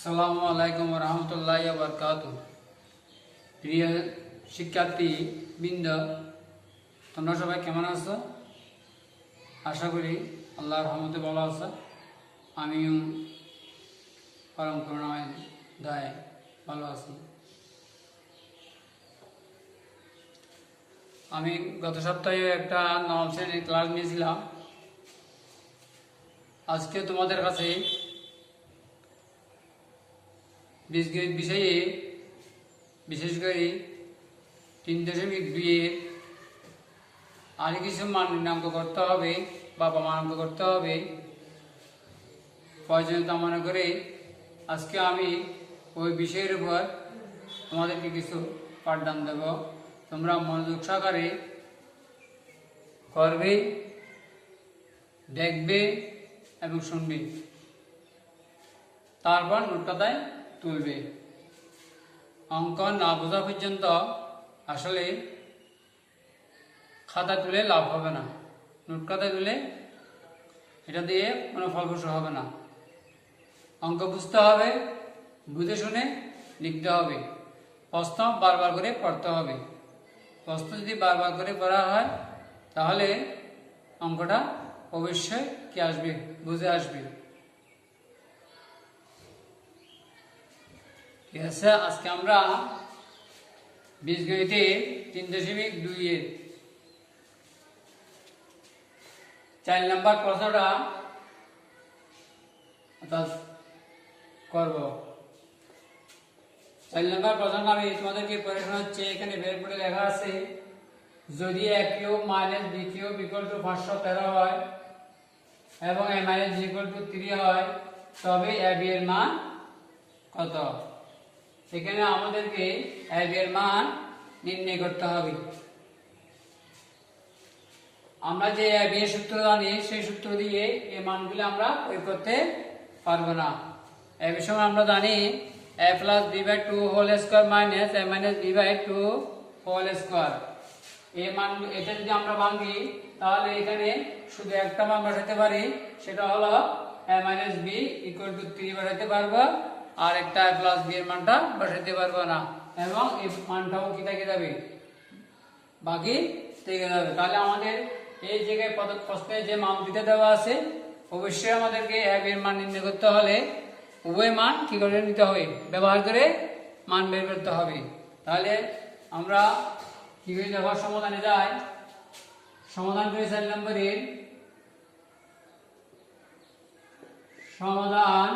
আসসালামু আলাইকুম রহমতুল্লাহি ওয়া বারাকাতুহু। প্রিয় শিক্ষার্থী বৃন্দ, তোমরা সবাই কেমন আছো? আশা করি আল্লাহর রহমতে ভালো আছো। আমিও পরম করুণাময় দয়ায় ভালো আছি। আমি গত সপ্তাহে একটা নবম শ্রেণীর ক্লাস নিয়েছিলাম। আজকে তোমাদের কাছে বীজগণিত বিষয়ে বিশেষ করে 3.2-এর আর কিছু মান নির্ণায়ক করতে হবে বা প্রমাণাঙ্ক করতে হবে। প্রয়োজনীয়তা মনে করে আজকে আমি ওই বিষয়ের উপর তোমাদেরকে কিছু পাঠদান দেব। তোমরা মনোযোগ সহকারে করবে, দেখবে এবং শুনবে, তারপর নোট খাতায় তুলবে। অঙ্ক না বোঝা পর্যন্ত আসলে খাতা তুলে লাভ হবে না, নোট খাতায় তুলে এটা দিয়ে কোনো ফলপ্রসূ হবে না। অঙ্ক বুঝতে হবে, বুঝে শুনে লিখতে হবে, প্রশ্ন বারবার করে পড়তে হবে। প্রশ্ন যদি বারবার করে পড়া হয় তাহলে অঙ্কটা অবশ্যই কি আসবে, বুঝে আসবে। ঠিক আছে, আজকে আমরা বীজগণিতে 3.2-এর 4 নম্বর প্রশ্নটা করব। 4 নম্বর প্রশ্নটা আমি তোমাদেরকে পড়ে শোনাচ্ছি। এখানে বের করে লেখা আছে, যদি a cube minus b cube equal to 513 হয় এবং a minus b equal two 3 হয়, তবে a b এর মান কত? এখানে আমাদেরকে a b এর মান নির্ণয় করতে হবে। আমরা যে a b এর সূত্র জানি, সেই সূত্র দিয়ে এই মানগুলো আমরা প্রয়োগ করতে পারবো না। a b এর সময় আমরা জানি a plus b by 2 whole square minus a minus b by 2 whole square। এই মান এটা যদি আমরা ভাঙি তাহলে এখানে শুধু একটা মান বসাতে পারি, সেটা হলো a minus b equal to 3 বসাতে পারবো, আর একটা a plus b এর মানটা বসাতে পারবো না, এবং এই মানটাও কি থেকে যাবে, বাকি থেকে যাবে। তাহলে আমাদের এই জায়গায় প্রশ্নে যে মান দিতে দেওয়া আছে, অবশ্যই আমাদেরকে a b এর মান নির্ণয় করতে হলে উভয় মান কি করে নিতে হবে, ব্যবহার করে মান বের করতে হবে। তাহলে আমরা কি করে দেখো, সমাধানে যাই। সমাধান করে 4 নম্বরের সমাধান।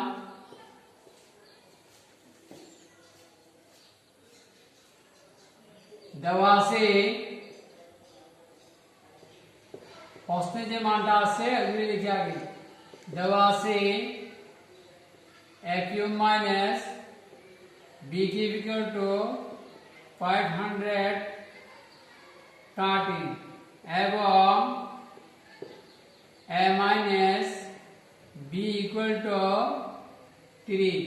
দেওয়া আছে প্রশ্নে যে মানটা আছে ওগুলি লিখে আগে। দেওয়া আছে a cube minus b cube equal to 513 এবং a minus b equal two 3।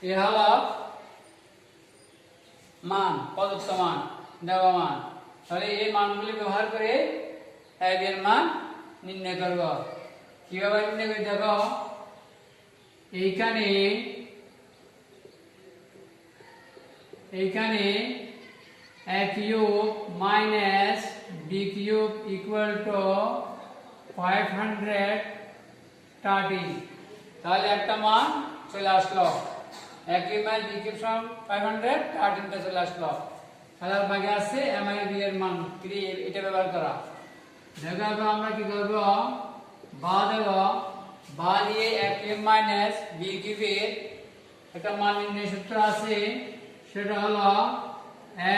এ হলো মান, প্রদত্ত মান, দেওয়া মান। তাহলে এই মানগুলি ব্যবহার করে a b এর মান নির্ণয় করব। কিভাবে নির্ণয় করি দেখো, এইখানে a cube minus b cube equal to 513। তাহলে একটা মান চলে আসলো, a cube minus b cube সমান 513 চলে আসলো। তাহলে বাকি আছে a মাইনাস b এর মান 3, এটা ব্যবহার করা। দেখো আমরা কি করব, বা দেব, বা দিয়ে a কিউব মাইনাস b কিউবের একটা মান নির্ণয় সূত্র আছে, সেটা হলো a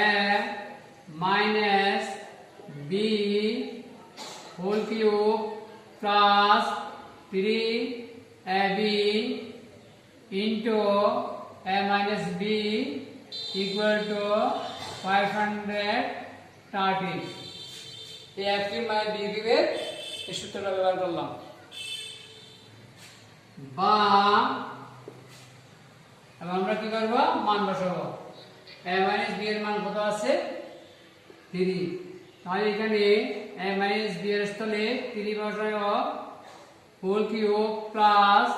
minus b whole cube plus 3ab into a minus b equal to 513। এই a কিউব মাইনাস b কিউবের এই সূত্রটা ব্যবহার করলাম। বা এবং আমরা কি করব, মান বসাবো। a মাইনাস b এর মান কত আছে, 3। তাহলে এখানে a মাইনাস b এর স্থলে 3 বসাবো, whole cube plus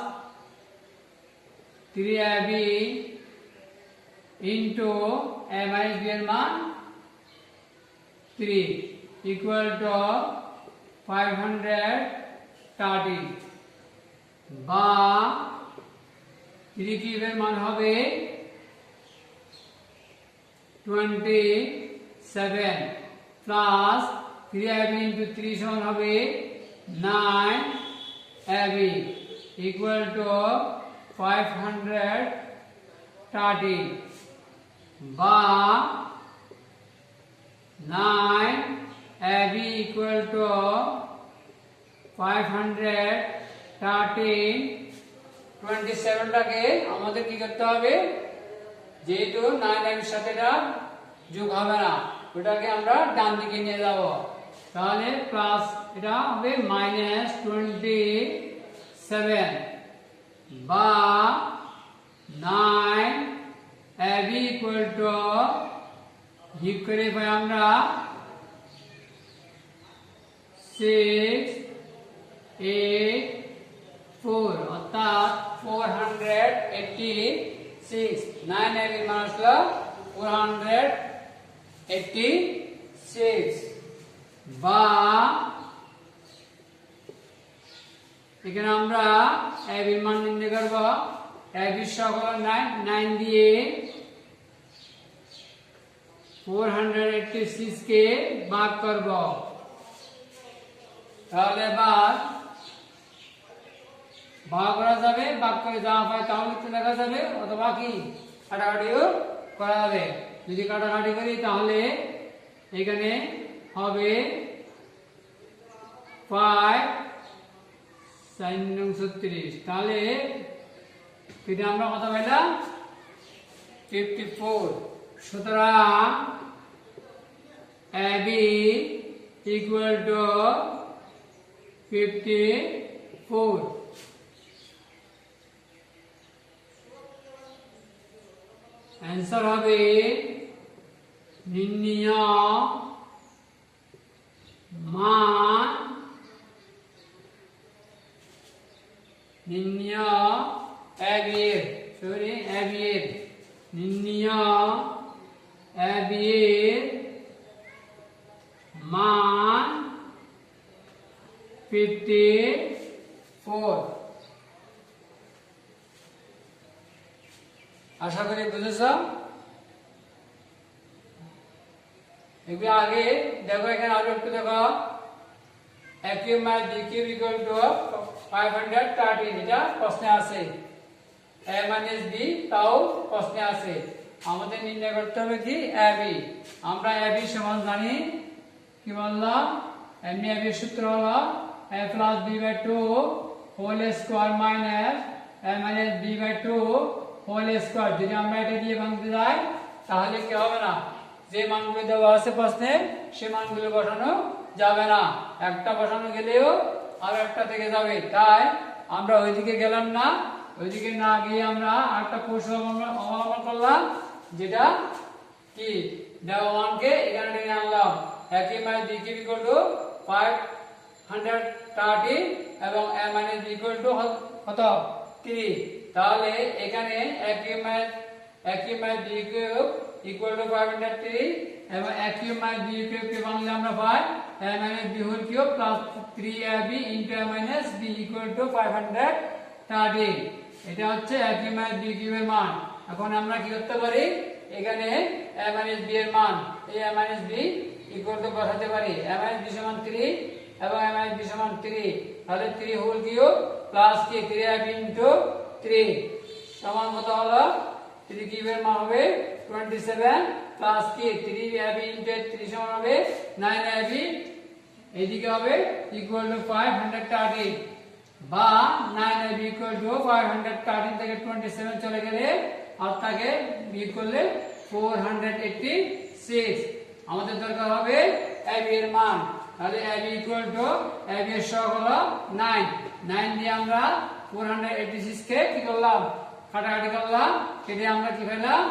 3ab into a minus b এর মান 3 equal to 530 বা 3 কিউবের মান হবে 27 প্লাস 3ab into 3 সমান হবে 9ab equal to 530 বা 9ab equal to 530 27টাকে আমাদের কি করতে হবে, যেহেতু 9ab এর সাথে এটা যোগ হবে না, ওটাকে আমরা ডান দিকে নিয়ে যাব, তাহলে প্লাস এটা হবে -27 বা 9ab equal to হিপ করে পাই আমরা 684 অর্থাৎ 486 9ab এর মান আসলো 486 বা এখানে আমরা ab এর মান নির্ণয় করব। ab এর সহগ 9 দিয়ে 486 কে ভাগ করব, তাহলে এবার ভাগ করা যাবে, ভাগ করে যা পায় তাও লিখতে লেখা যাবে, অথবা কি কাটাকাটিও করা যাবে। যদি কাটাকাটি করি তাহলে এখানে হবে 5×36, তাহলে এটা আমরা কত পেলাম 54। সুতরাং ab equal to 54। आंसर হবে নির্ণয় মান ab এর নির্ণয় ab এর মান 54। আশা করি বুঝেছ। এগুলো আগে দেখো, এখানে আরো একটু দেখো, a cube minus b cube equal to 530, এটা প্রশ্নে আছে। a minus b তাও প্রশ্নে আছে। আমাদের নির্ণয় করতে হবে কি ab। আমরা ab সমান জানি, কি বললাম, এমনি ab এর সূত্র হলো a plus b by 2 whole square minus a minus b by 2 whole square। যদি আমরা এটা দিয়ে ভাঙতে যাই তাহলে কি হবে না, যে মানগুলো দেওয়া আছে প্রশ্নে সে মানগুলো বসানো যাবে না, একটা বসানো গেলেও আর একটা থেকে যাবে। তাই আমরা ওইদিকে গেলাম না, ওইদিকে না গিয়ে আমরা আরেকটা কৌশল অবলম্বন করলাম, যেটা কি দেওয়া মানকে এখানে টেনে আনলাম। একই minus b cube equal to 530 এবং a minus b equal to কত 3। তাহলে এখানে একই minus b cube equal to 530 এবং একই মাইনাস b কিউব কে বাংলা আমরা পাই a minus b whole cube plus 3ab into a minus b equal to 530। এটা হচ্ছে একই মাইনাস b কিউবের মান। এখন আমরা কি করতে পারি, এখানে a মাইনাস b এর মান, এই a minus b equal two বসাতে পারি। a মাইনাস b সমান 3 এবং a মাইনাস b সমান 3, তাহলে 3 হোল কিউব প্লাস কি 3ab ইনটু 3 সমান কত হলো, 3 কিউবের মান হবে 27 প্লাস কি 3ab ইনটু 3 সমান হবে 9ab, এইদিকে হবে ইকুয়াল টু 530 বা 9ab ইকুয়াল টু 530 থেকে 27 চলে গেলে আর তাকে বিয়োগ করলে 486। আমাদের দরকার হবে ab এর মান, তাহলে ab ইকুয়াল টু ab এর সহগ হলো 9 দিয়ে আমরা 486 কে কি করলাম, কাটাকাটি করলাম, কেটে আমরা কি পেলাম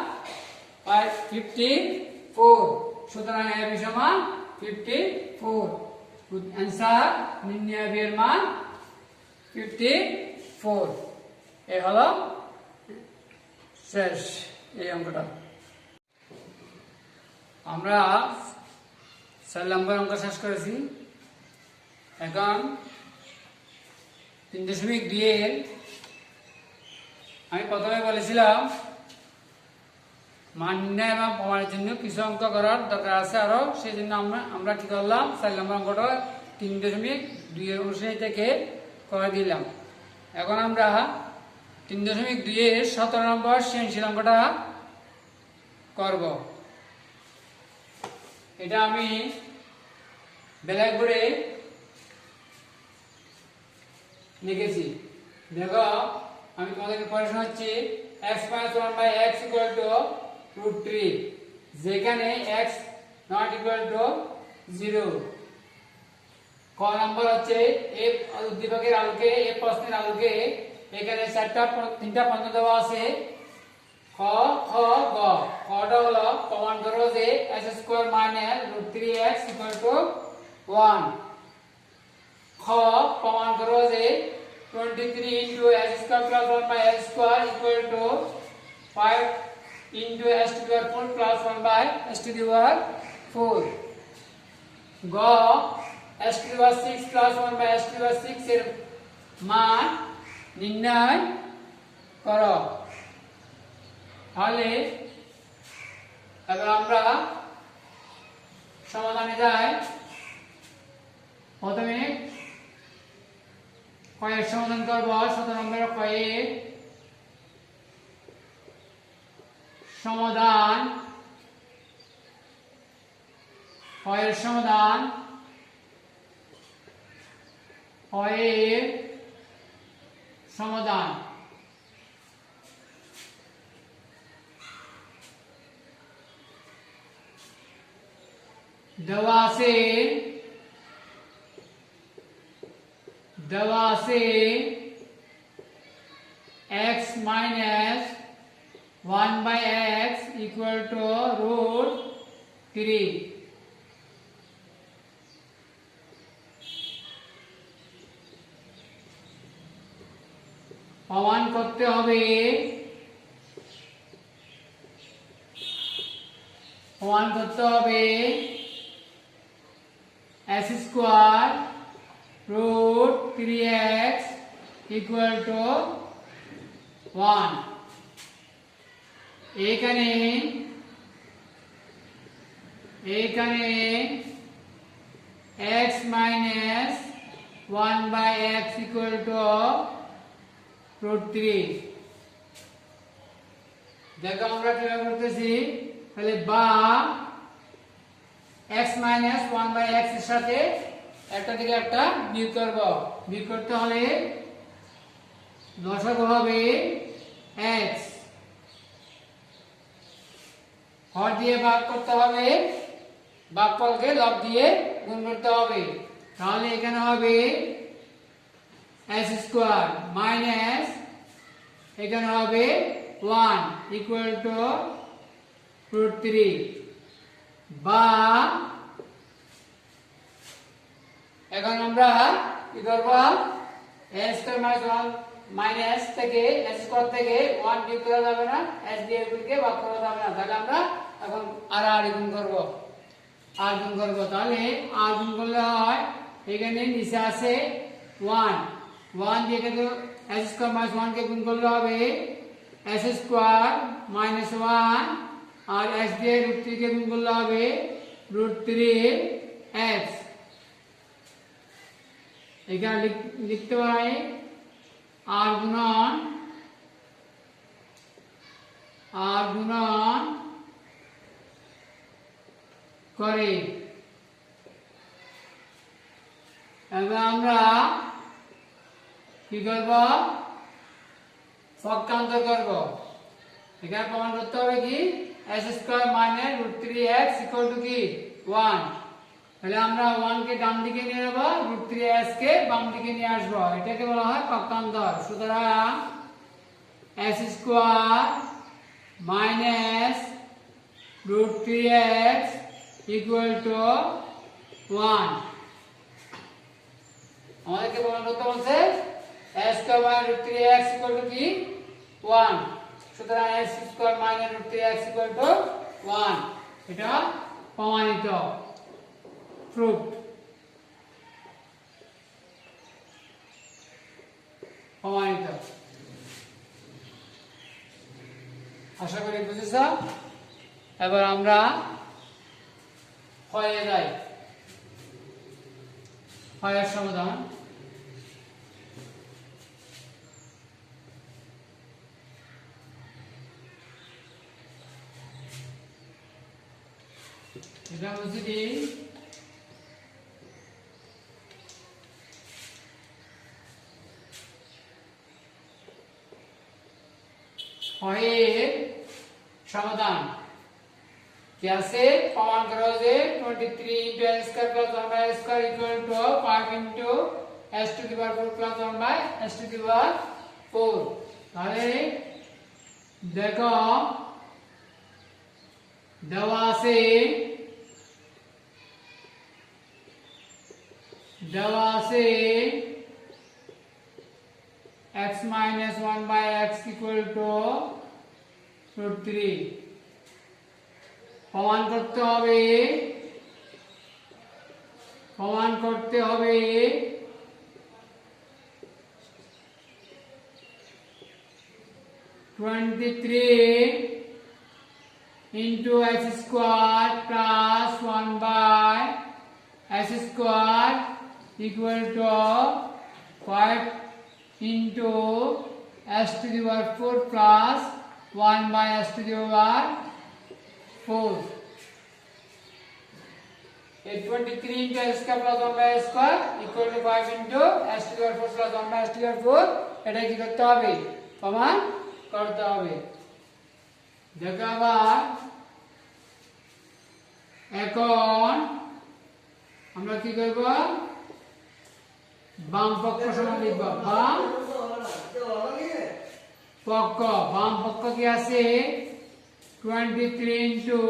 54। সুতরাং ab সমান 54। आंसर নির্ণয় ab এর মান 54। এই হলো শেষ এই অঙ্কটা। আমরা 4 নম্বর অঙ্ক শেষ করেছি। এখন 3.2 এর আমি প্রথমে বলেছিলাম মান নির্ণয় এবং প্রমাণের জন্য কিছু অঙ্ক করার দরকার আছে আরো, সেই জন্য আমরা কি করলাম 4 নম্বর অঙ্কটা 3.2 এর অনুসারে থেকে করে দিলাম। এখন আমরা 3.2 এর 17 নম্বর সৃজনশীল অঙ্কটা করব। এটা আমি ব্ল্যাকবোর্ডে লিখেছি। দেখো আমি তোমাদেরকে পড়ে শোনাচ্ছি। x - 1/x √3, যেখানে x not equal to 0। ক নাম্বার হচ্ছে এই উদ্দীপকের আলোকে, এই প্রশ্নের আলোকে এখানে তিনটা পণ্য দেওয়া আছে খ, খ, গ। খটা হলো প্রমাণ করো যে x² - √3x 1। খ প্রমাণ করো যে 23 × x² + 1/x² 5 × x⁴ + 1/x⁴। গ x⁴ 6 + 1/x⁴ এর মান নির্ণয় করো। তাহলে এবার আমরা সমাধানে যাই। প্রথমে কয়ের সমাধান করব। 17 নম্বরের কয়ের সমাধান, কয়ের সমাধান, কয়ের সমাধান। দেওয়া আছে x - 1/x √3। প্রমাণ করতে হবে x² √3x 1। এখানে x - 1/x √3। দেখো আমরা কিভাবে করতেছি। তাহলে বা x - 1/x এর সাথে একটা থেকে একটা বিয়োগ করব। বিয়োগ করতে হলে লসাগু হবে x, হর দিয়ে ভাগ করতে হবে, ভাগফলকে লব দিয়ে গুণ করতে হবে। তাহলে এখানে হবে x² মাইনাস এখানে হবে 1 √3। বা এখন আমরা কি করব, x² - 1 থেকে x² থেকে 1 বিয়োগ করা যাবে না, s দিয়ে এগুলোকে ভাগ করা যাবে না। তাহলে আমরা এখন আর গুণ করব, তাহলে আর গুণ করলে হয় এখানে নিচে আছে 1 দিয়ে কিন্তু s² - 1 কে গুণ করলে হবে s² - 1 আর s দিয়ে √3 কে গুণ করলে হবে √3x। এখানে লিখতে পারি আর গুণন করে। এবার আমরা কি করব, পক্ষান্তর করব। এখানে প্রমাণ করতে হবে কি s² - √3x কি 1। তাহলে আমরা 1 কে ডান দিকে নিয়ে নেব, √3x কে বাম দিকে নিয়ে আসব। এটাকে বলা হয় পক্ষান্তর। সুতরাং s² - √3x 1। আমাদেরকে প্রমাণ করতে বলছে s² - √3x কি 1। সুতরাং x square minus root 3x equal to 1 এটা প্রমাণিত প্রুফ প্রমাণিত আশা করি বুঝেছ এবার আমরা হয়ে যাই হয়ের সমাধান এটা হচ্ছে কি হয়ের সমাধান কি আছে প্রমাণ করা যে 23 into s square plus 1 by s square equal to 5 into s to the power 4 plus 1 by s to the power 4 তাহলে দেখো দেওয়া আছে x minus 1 by x equal to root 3 প্রমাণ করতে হবে 23 into x square plus 1 by x square equal to 5 into s to the power 4 plus 1 by s to the power 4 23 into x square plus 1 by s square equal to 5 into s to the power 4 plus 1 by s to the power 4 এটা কি করতে হবে প্রমাণ করতে হবে দেখো আবার এখন আমরা কি করব বাম পক্ষ সমান লিখব বাম পক্ষ কি আছে 23 into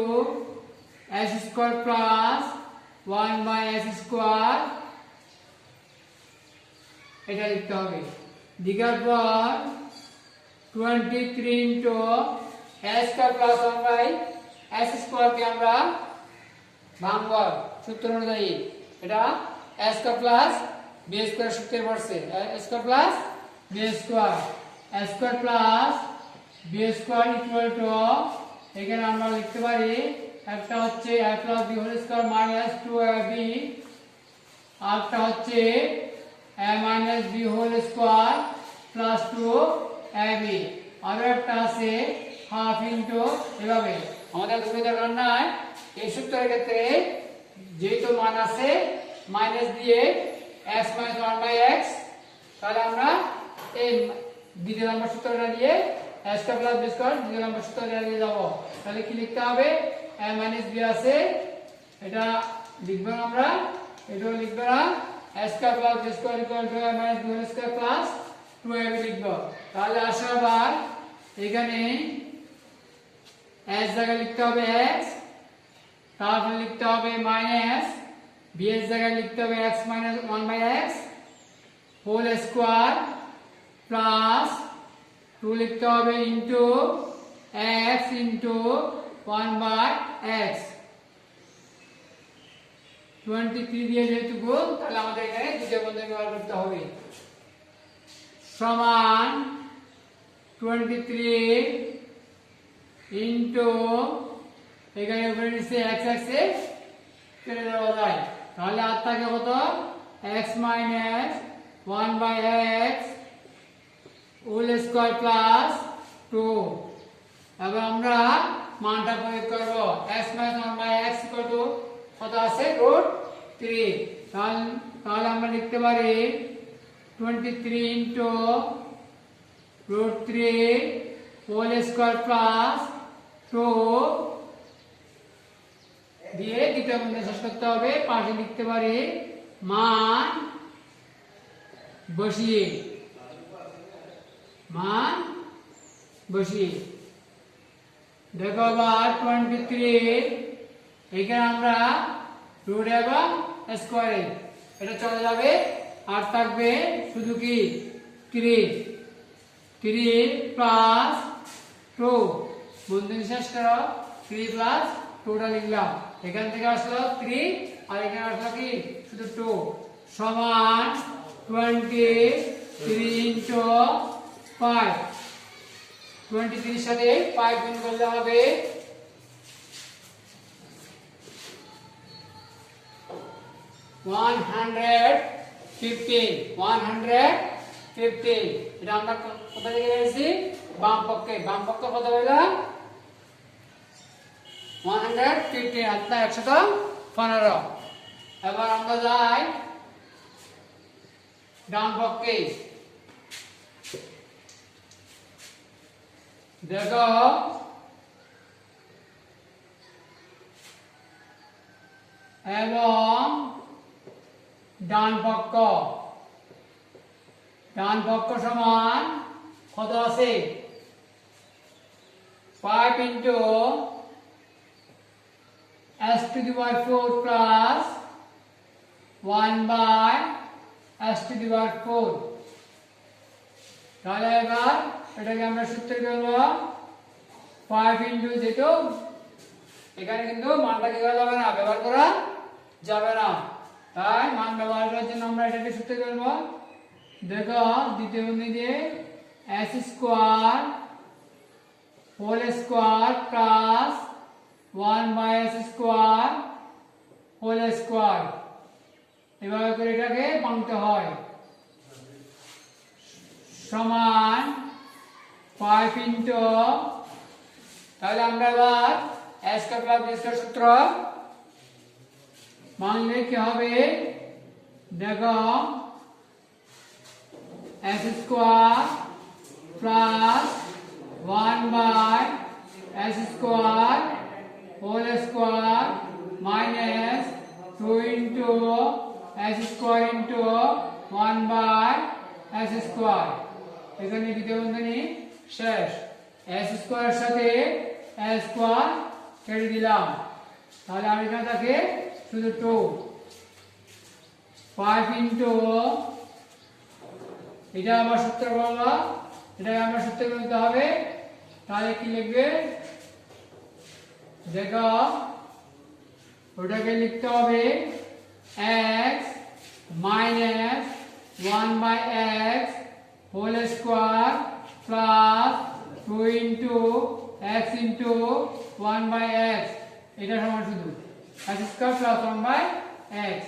s square plus 1 by s square এটা লিখতে হবে লিখার পর 23 into s square plus 1 by s square কে আমরা ভাঙব সূত্র অনুযায়ী এটা s square plus b square সূত্রে পড়ছে s square plus b square s square plus b square equal to এখানে আমরা লিখতে পারি একটা হচ্ছে a plus b whole square minus 2ab আরেকটা হচ্ছে a minus b whole square plus 2ab আর একটা আছে হাফ ইনটু এভাবে আমাদের তুমি দরকার নাই এই সূত্রের ক্ষেত্রে যেহেতু মান আছে মাইনাস দিয়ে x minus 1 by x তাহলে আমরা এই দ্বিতীয় নম্বর সূত্রটা দিয়ে s square plus b square দ্বিতীয় নম্বর সূত্রটা দিয়ে যাব তাহলে কি লিখতে হবে a minus b আছে এটা লিখব আমরা এটাও লিখব না s square plus b square equal to a minus b whole square plus 2ab লিখব তাহলে আসো আবার এখানে s জায়গায় লিখতে হবে x তারপর লিখতে হবে মাইনাস b এর জায়গায় লিখতে হবে x minus 1 by x whole square plus 2 লিখতে হবে into x into 1 by x 23 দিয়ে যেহেতু গুণ তাহলে আমাদের এখানে দ্বিতীয় বন্ধনী ব্যবহার করতে হবে সমান 23 ইনটু এখানে উপরে নিচে x আছে কেটে দেওয়া যায় তাহলে আর থাকে কত x minus 1 by x whole square plus 2 এবার আমরা মানটা প্রয়োগ করব x minus 1 by x equal to কত আছে root 3 তাহলে আমরা লিখতে পারি 23 into root 3 whole square plus 2 দিয়ে দ্বিতীয় বন্ধনী শেষ করতে হবে পাশে লিখতে পারি মান বসিয়ে দেখো আবার 23 এখানে আমরা রুট এবং স্কয়ারে এটা চলে যাবে আর থাকবে শুধু কি 3 প্লাস টু বন্ধনী শেষ করো 3 প্লাস 2টা লিখলাম এখান থেকে আসলো 3 আর এখানে আসলো কি শুধু 2 সমান 23 ইনটু 5 23 এর সাথে 5 গুণ করলে হবে 150 এটা আমরা কোথা থেকে পেয়েছি বাম পক্ষে কত হলো 150 আচ্ছা 115 এবার আমরা যাই ডান পক্ষে দেখো এবং ডান পক্ষ সমান কত আছে 5 into s to the power 4 plus 1 by s to the power 4 তাহলে এবার এটাকে আমরা সূত্র করব 5 into যেটা এখানে কিন্তু মানটা কি করা যাবে না ব্যবহার করা যাবে না তাই মান ব্যবহার করার জন্য আমরা এটাকে সূত্র করব দেখো দ্বিতীয় বন্ধনী দিয়ে s square whole square plus 1 by s square whole square এভাবে করে এটাকে ভাঙতে হয় সমান 5 into তাহলে আমরা এবার s square plus b square সূত্র ভাঙলে কি হবে দেখো s square plus 1 by s square whole square minus 2 into s square into 1 by s square এখানে দ্বিতীয় বন্ধনী শেষ s স্কয়ারের সাথে s স্কয়ার কেটে দিলাম তাহলে আর এখানে থাকে শুধু 2 5 into এটা আবার সূত্র বললো এটাকে আমরা সূত্র করতে হবে তাহলে কি লিখবে দেখো ওটাকে লিখতে হবে x minus 1 by x whole square plus 2 into x into 1 by x এটা সমান শুধু x square plus 1 by x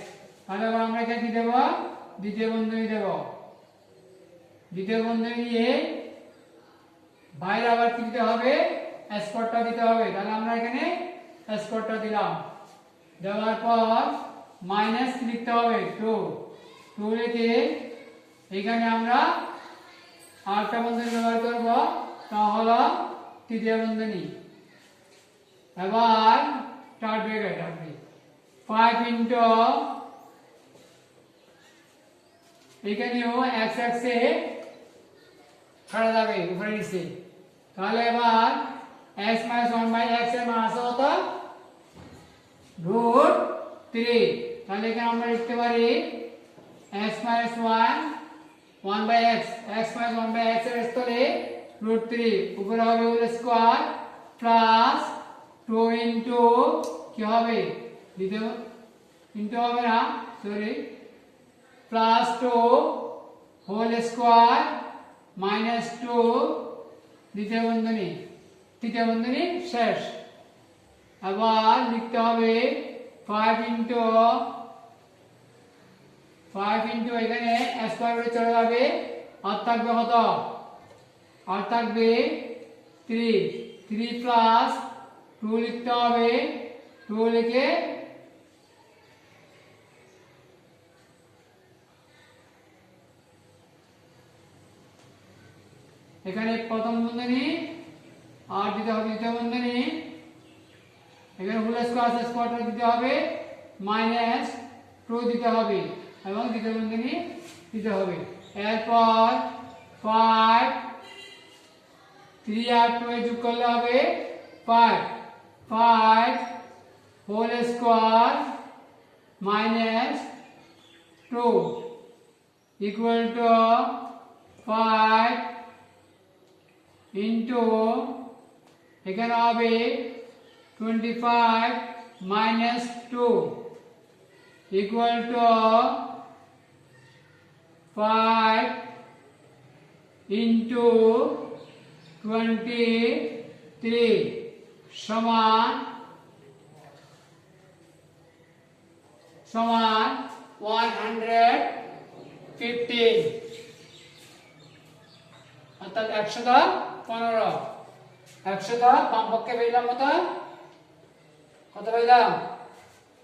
তাহলে আমরা এখানে কি দেব দ্বিতীয় বন্ধনী দেব দ্বিতীয় বন্ধনী দিয়ে বাইরে আবার কি দিতে হবে স্কয়ারটা দিতে হবে তাহলে আমরা এখানে স্কয়ারটা দিলাম দেওয়ার পর মাইনাস লিখতে হবে 2 লিখে এখানে আমরা আরেকটা বন্ধনী ব্যবহার করব তা হলো তৃতীয় বন্ধনী এবার স্টার্ট ব্র্যাকেট আসবে 5 into এখানেও x এ ছাড়া যাবে উপরে নিচে তাহলে এবার x minus 1 by x এর মান আছে কত √3 তাহলে এখানে আমরা লিখতে পারি x minus 1 by x x minus 1 by x এর স্থলে √3 উপরে হবে হোল স্কয়ার প্লাস 2 into কি হবে দ্বিতীয় ইনটু হবে না sorry plus 2 whole square minus 2 দ্বিতীয় বন্ধনী তৃতীয় বন্ধনী শেষ আবার লিখতে হবে 5 into এখানে স্কয়ার করে চলে যাবে আর থাকবে কত আর থাকবে 3 প্লাস 2 লিখতে হবে 2 লিখে এখানে প্রথম বন্ধনী আর দিতে হবে দ্বিতীয় বন্ধনী এখানে হোল স্কয়ার আছে স্কয়ারটা দিতে হবে মাইনাস 2 দিতে হবে এবং দ্বিতীয় বন্ধনী দিতে হবে এরপর 5 3 আর 2 যোগ করলে হবে 5 whole square minus 2 equal to 5 into এখানে হবে 25 minus 2 equal to 5 into 23 সমান 115 অর্থাৎ 115 বাম পক্ষে পেলাম কত পেলাম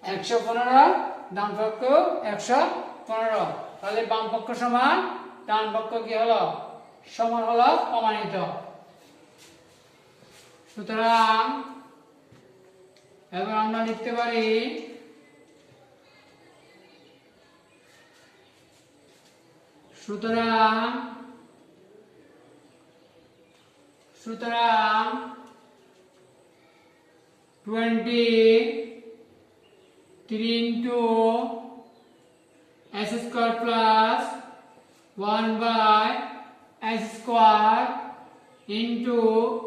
115 ডান পক্ষ 115 তাহলে বাম পক্ষ সমান ডান পক্ষ কি হলো সমান হলো প্রমাণিত সুতরাং এবার আমরা লিখতে পারি সুতরাং 23 into s square plus 1 by s square into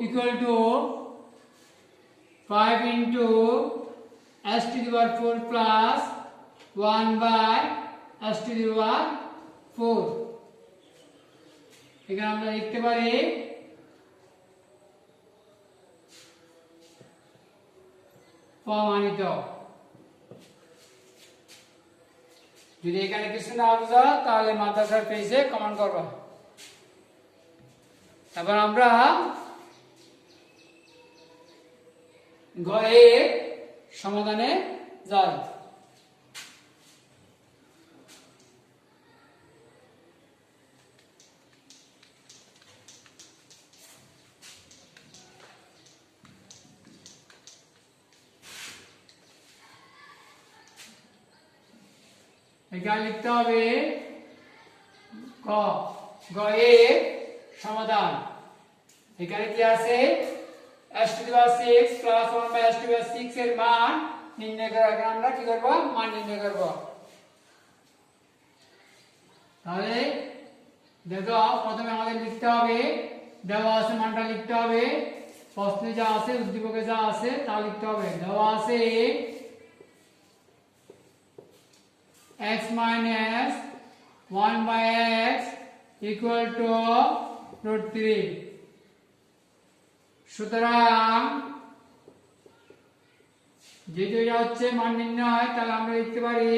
equal to 5 into s to the power 4 plus 1 by s to the power 4 এখানে আমরা লিখতে পারি প্রমাণিত যদি এখানে কিছু না বুঝা তাহলে মাদ্রাসার পেজে কমেন্ট করবা এবার আমরা ঘরের সমাধানে যাই এখানে লিখতে হবে ক এর সমাধান এখানে কি আছে s to the power 6 plus 1 by s to the power 6 এর মান নির্ণয় করার আগে আমরা কি করব মান নির্ণয় করব তাহলে দেখো প্রথমে আমাদের লিখতে হবে দেওয়া আছে মানটা লিখতে হবে প্রশ্নে যা আছে উদ্দীপকে যা আছে তা লিখতে হবে দেওয়া আছে x minus 1 by x equal to root 3 সুতরাং যেহেতু এটা হচ্ছে মান নির্ণয় তাহলে আমরা লিখতে পারি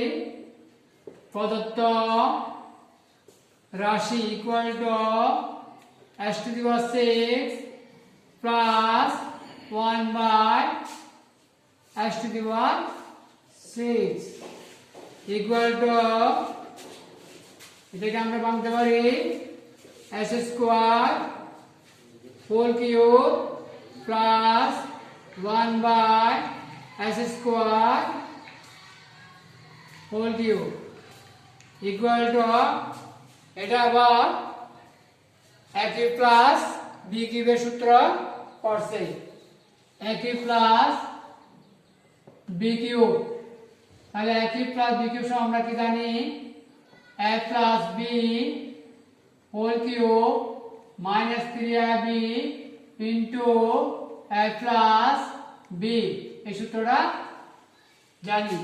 প্রদত্ত রাশি equal to s to the power 6 plus 1 by s to the power 6 equal to এটাকে আমরা ভাঙতে পারি s square whole cube plus 1 by s square whole cube equal to এটা আবার a কিউব প্লাস b কিউবের সূত্র পড়ছে a cube plus b cube তাহলে a cube plus b cube সমান আমরা কি জানি a plus b whole cube minus 3ab into a plus b এই সূত্রটা জানি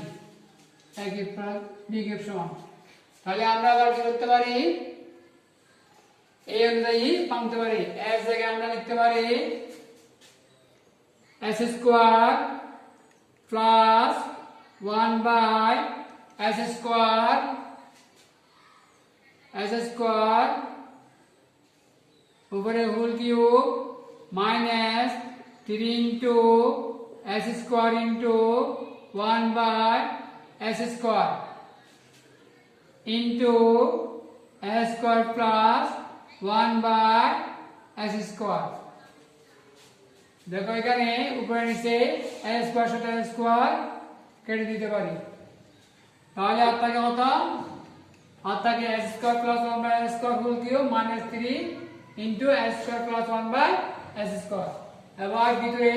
a cube plus b cube সমান তাহলে আমরা আবার কি করতে পারি এই অনুযায়ী পাইতে পারি এর জায়গায় আমরা লিখতে পারি s square plus 1 by s square উপরে whole cube minus 3 into s square into 1 by s square into s square plus 1 by s square দেখো এখানে উপরে নিচে s স্কয়ার সাথে s স্কয়ার কেটে দিতে পারি তাহলে আর থাকে কত আর থাকে s square plus 1 by s square whole cube minus 3 into s square plus 1 by s square এবার ভিতরে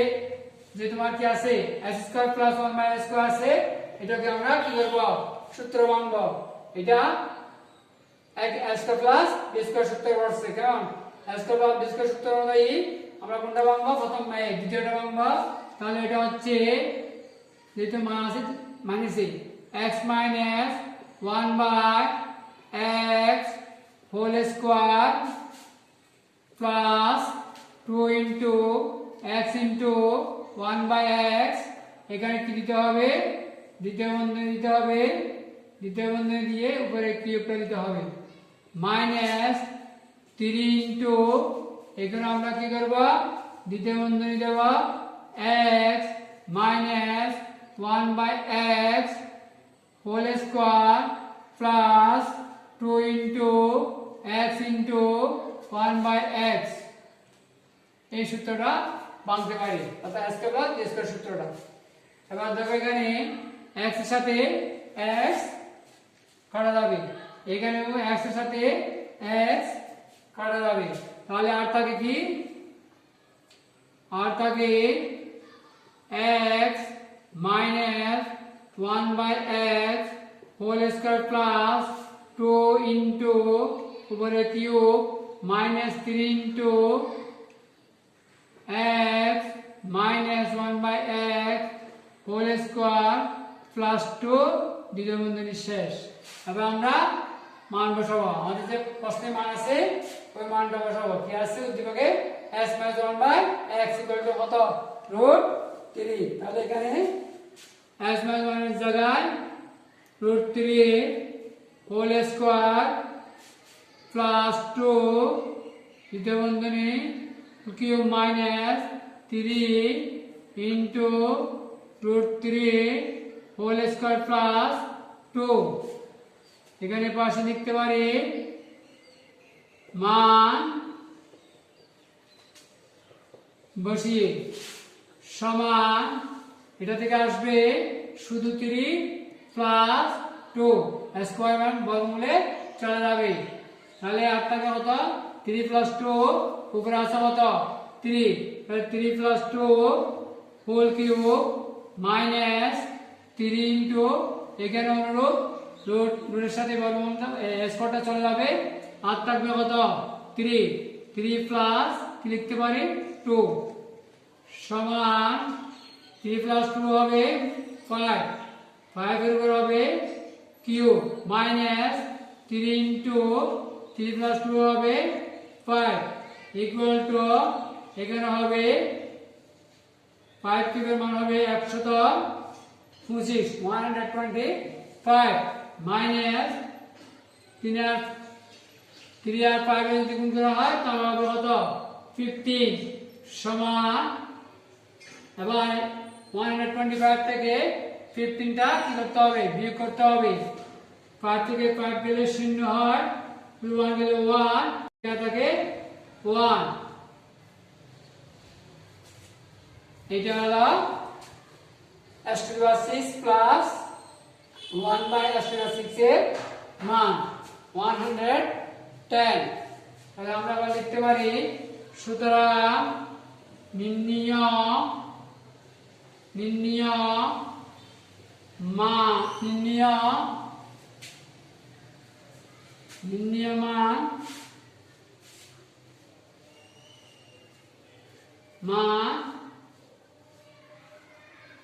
যে তোমার কি আছে s square plus 1 by s square আছে এটাকে আমরা কি করব সূত্র ভাঙব এটা s square plus b square সূত্র পড়ছে কেমন a square plus B square সূত্র অনুযায়ী আমরা কোনটা ভাঙবো প্রথম দ্বিতীয়টা ভাঙবো তাহলে এটা হচ্ছে যেহেতু মান আছে minus x minus 1 by x whole square plus 2 into x into 1 by x এখানে কি দিতে হবে দ্বিতীয় বন্ধনী দিতে হবে দ্বিতীয় বন্ধনী দিয়ে উপরে কিউবটা দিতে হবে মাইনাস 3 ইনটু এখানে আমরা কি করব দ্বিতীয় বন্ধনী দেব x minus 1 by x whole square plus 2 into x into 1 by x এই সূত্রটা ভাঙতে পারি অর্থাৎ x প্লাস বি স্কয়ার সূত্রটা এবার দেখো এখানে x এর সাথে x কাটা যাবে এখানে x এর সাথে x কাটা যাবে তাহলে আর থাকে কি আর থাকে x minus 1 by x whole square plus 2 into উপরে cube minus 3 into x minus 1 by x whole square plus 2 দ্বিতীয় বন্ধনী শেষ এবার আমরা মান বসাবো আমাদের যে প্রশ্নে মান আছে ওই মানটা বসাবো কি আছে উদ্দীপকে s 1 বাই x কত √3 তাহলে এখানে s 1 এর জায়গায় √3 হোল স্কয়ার প্লাস 2 দ্বিতীয় বন্ধনী cube minus 3 into √3 whole square plus 2 এখানে পাশে লিখতে পারি মান বসিয়ে সমান এটা থেকে আসবে শুধু 3 প্লাস 2 স্কয়ার মান বর্গমূলে চলে যাবে তাহলে আর থাকে কত 3 প্লাস 2 উপরে আসে কত 3 তাহলে 3 plus 2 whole cube minus 3 into এখানে অনুরূপ রুটের সাথে বর্গমূলটা স্কয়ারটা চলে যাবে আর থাকবে কত 3 প্লাস কি লিখতে পারি 2 সমান 3 প্লাস 2 হবে 5 এর উপর হবে কিউব মাইনাস 3 ইনটু 3 প্লাস 2 হবে 5 ইকুয়াল টু এখানে হবে 5 কিউবের মান হবে 125 মাইনাস 3 আর 5 যদি গুণ করা হয় তাহলে হবে কত 15 সমান এবার 125 থেকে 15টা কি করতে হবে বিয়োগ করতে হবে 5 থেকে 5 গেলে 0 হয় 1 গেলে 1 এটা থাকে 1 এটা হলো s6 প্লাস 1 বাই s6 এর মান 110 তাহলে আমরা আবার লিখতে পারি সুতরাং মান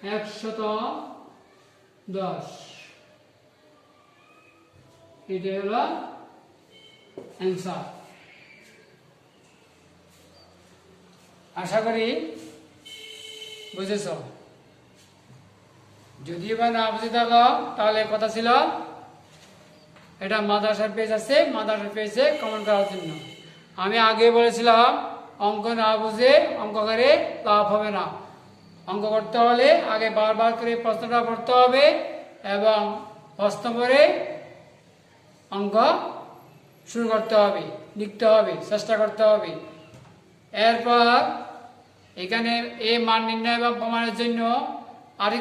110 এটা হলো অ্যান্সার আশা করি বুঝেছ যদি বা না বুঝে থাকো তাহলে কথা ছিল এটা মাদ্রাসার পেজ আছে মাদ্রাসার পেজে কমেন্ট করার জন্য আমি আগে বলেছিলাম অঙ্ক না বুঝে অঙ্ক করে লাভ হবে না অঙ্ক করতে হলে আগে বারবার করে প্রশ্নটা পড়তে হবে এবং প্রশ্ন পড়ে অঙ্ক শুরু করতে হবে লিখতে হবে চেষ্টা করতে হবে এরপর এখানে এই মান নির্ণয় বা প্রমাণের জন্য আরো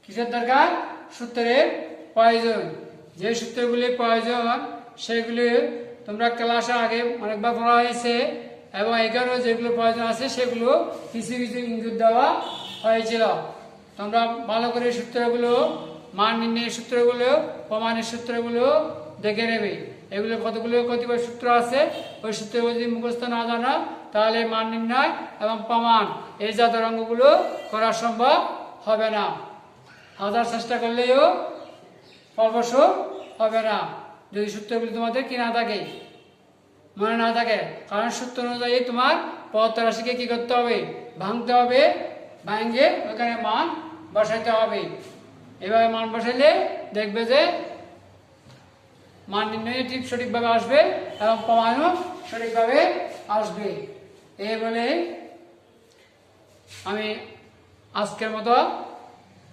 কিসের দরকার সূত্রের প্রয়োজন যে সূত্রগুলি প্রয়োজন সেগুলি তোমরা ক্লাসে আগে অনেকবার পড়া হয়েছে এবং এখানেও যেগুলো প্রয়োজন আছে সেগুলো কিছু কিছু ইঙ্গিত দেওয়া হয়েছিল তোমরা ভালো করে সূত্রগুলো মান নির্ণয়ের সূত্রগুলো প্রমাণের সূত্রগুলো দেখে নেবে এগুলো কতগুলো কতিপয় সূত্র আছে, ওই সূত্রগুলো যদি মুখস্থ না জানো তাহলে মান নির্ণয় এবং প্রমাণ এই জাতীয় অঙ্কগুলো করা সম্ভব হবে না। হাজার চেষ্টা করলেও ফলপ্রসূ হবে না যদি সূত্রগুলি তোমাদের কি না থাকে, মনে না থাকে। কারণ সূত্র অনুযায়ী তোমার পদার্থ রাশিকে কি করতে হবে, ভাঙতে হবে, ভাঙে ওখানে মান বসাইতে হবে। এভাবে মান বসাইলে দেখবে যে মান নির্ণয় ঠিক সঠিকভাবে আসবে এবং প্রমাণও সঠিকভাবে আসবে। এই বলে আমি আজকের মতো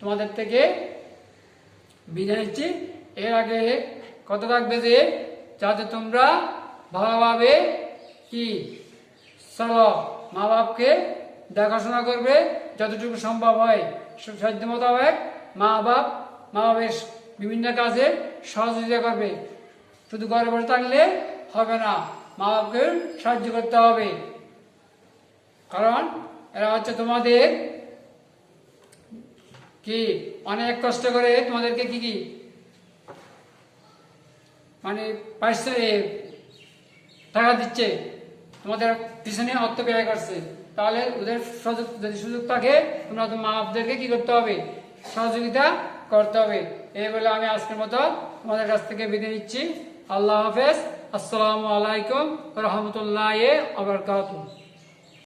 তোমাদের থেকে বিদায় নিচ্ছি। এর আগে কথা থাকবে যে যাতে তোমরা ভালোভাবে কি চলো, মা বাপকে দেখাশোনা করবে যতটুকু সম্ভব হয়, সাধ্য মোতাবেক মা বাপের বিভিন্ন কাজে সহযোগিতা করবে। শুধু ঘরে বসে থাকলে হবে না, মা বাপকে সাহায্য করতে হবে। কারণ এরা হচ্ছে তোমাদের কি অনেক কষ্ট করে তোমাদেরকে কি মানে টাকা দিচ্ছে, তোমাদের পিছনে অর্থ ব্যয় করছে। তাহলে ওদের যদি সুযোগ থাকে তোমরা তো মা বাপদেরকে কি করতে হবে, সহযোগিতা করতে হবে। এই বলে আমি আজকের মতো তোমাদের কাছ থেকে বিদায় নিচ্ছি। আল্লাহ হাফেজ। আসসালামু আলাইকুম ওয়া রাহমাতুল্লাহি ওয়া বারাকাতুহু।